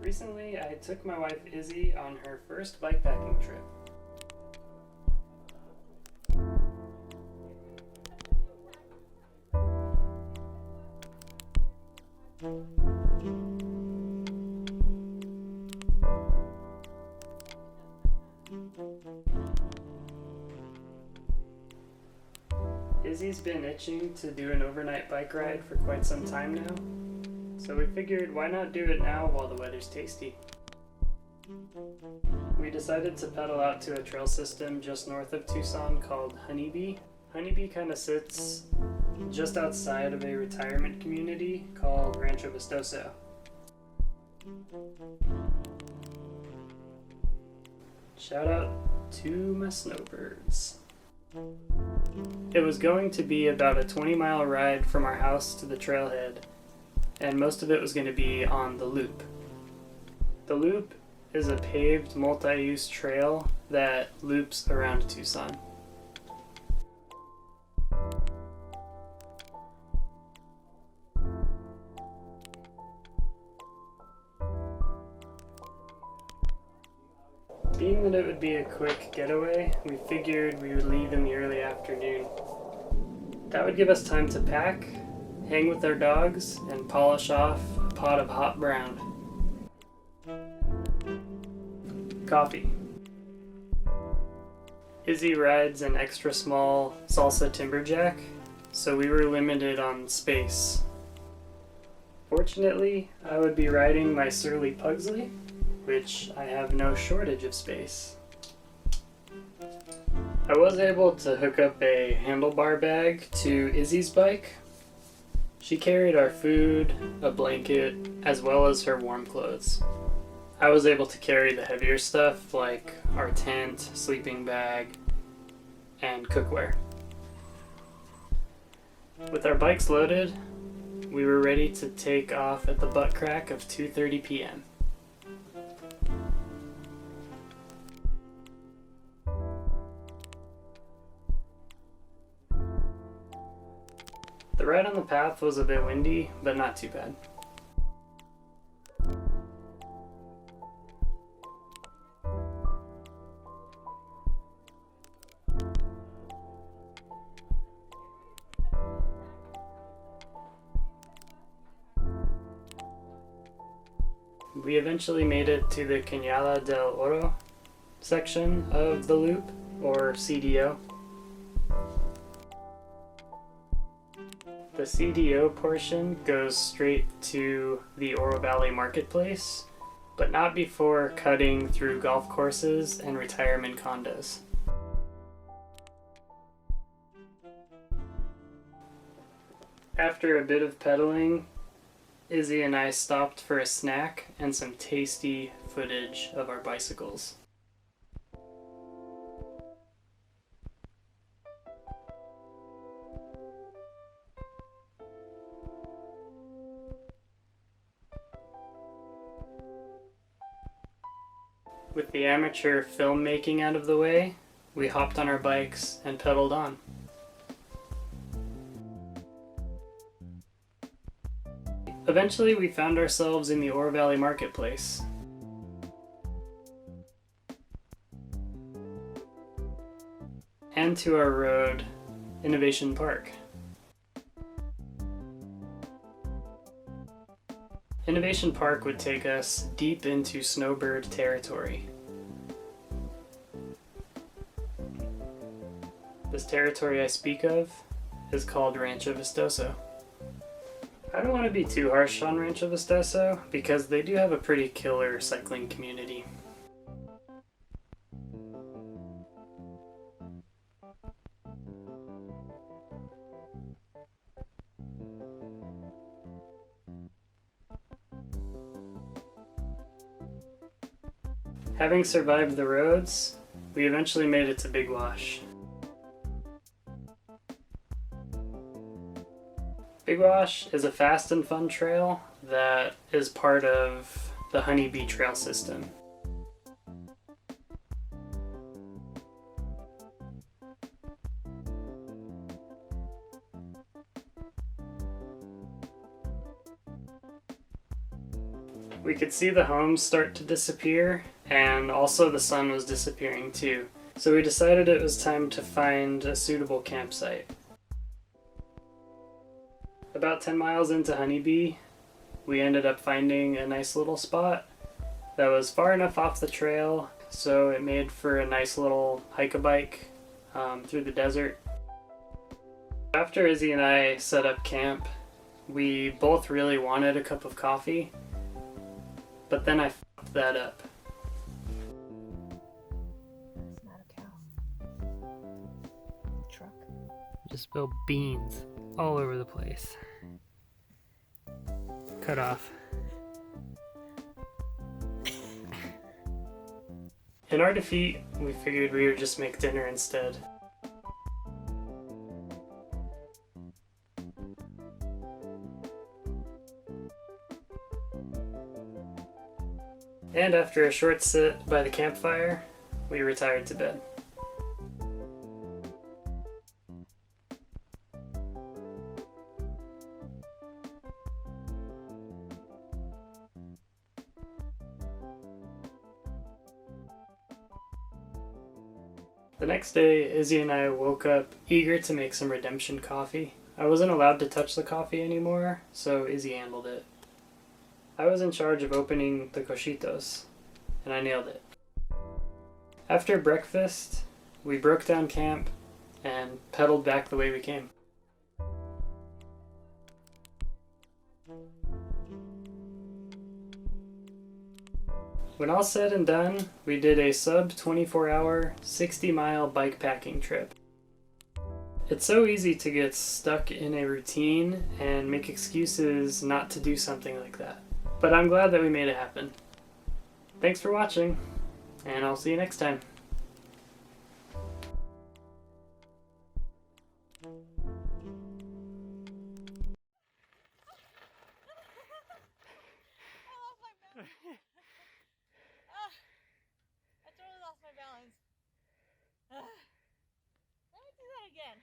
Recently, I took my wife Izzy on her first bikepacking trip. Izzy's been itching to do an overnight bike ride for quite some time now, so we figured why not do it now while the weather's tasty. We decided to pedal out to a trail system just north of Tucson called Honeybee. Honeybee kind of sits just outside of a retirement community called Rancho Vistoso. Shout out to my snowbirds. It was going to be about a 20-mile ride from our house to the trailhead, and most of it was going to be on the loop. The loop is a paved multi-use trail that loops around Tucson. Being that it would be a quick getaway, we figured we would leave in the early afternoon. That would give us time to pack, hang with our dogs, and polish off a pot of hot brown. Coffee. Izzy rides an extra small Salsa Timberjack, so we were limited on space. Fortunately, I would be riding my Surly Pugsley, which I have no shortage of space. I was able to hook up a handlebar bag to Izzy's bike. She carried our food, a blanket, as well as her warm clothes. I was able to carry the heavier stuff like our tent, sleeping bag, and cookware. With our bikes loaded, we were ready to take off at the butt crack of 2:30 p.m. The ride on the path was a bit windy, but not too bad. We eventually made it to the Cañada del Oro section of the loop, or CDO. The CDO portion goes straight to the Oro Valley Marketplace, but not before cutting through golf courses and retirement condos. After a bit of pedaling, Izzy and I stopped for a snack and some tasty footage of our bicycles. With the amateur filmmaking out of the way, we hopped on our bikes and pedaled on. Eventually, we found ourselves in the Oro Valley Marketplace. And to our road, Innovation Park. Innovation Park would take us deep into snowbird territory. This territory I speak of is called Rancho Vistoso. I don't want to be too harsh on Rancho Vistoso because they do have a pretty killer cycling community. Having survived the roads, we eventually made it to Big Wash. Big Wash is a fast and fun trail that is part of the Honeybee trail system. We could see the homes start to disappear, and also the sun was disappearing too. So we decided it was time to find a suitable campsite. About 10 miles into Honeybee, we ended up finding a nice little spot that was far enough off the trail so it made for a nice little hike-a-bike through the desert. After Izzy and I set up camp, we both really wanted a cup of coffee, but then I fucked that up. That's not a cow. Truck. Just spilled beans all over the place. Cut off. In our defeat, we figured we would just make dinner instead. And after a short sit by the campfire, we retired to bed. The next day, Izzy and I woke up eager to make some redemption coffee. I wasn't allowed to touch the coffee anymore, so Izzy handled it. I was in charge of opening the cochitos, and I nailed it. After breakfast, we broke down camp and pedaled back the way we came. When all said and done, we did a sub 24-hour, 60-mile bikepacking trip. It's so easy to get stuck in a routine and make excuses not to do something like that. But I'm glad that we made it happen. Thanks for watching, and I'll see you next time. I totally lost my balance. Let me do that again.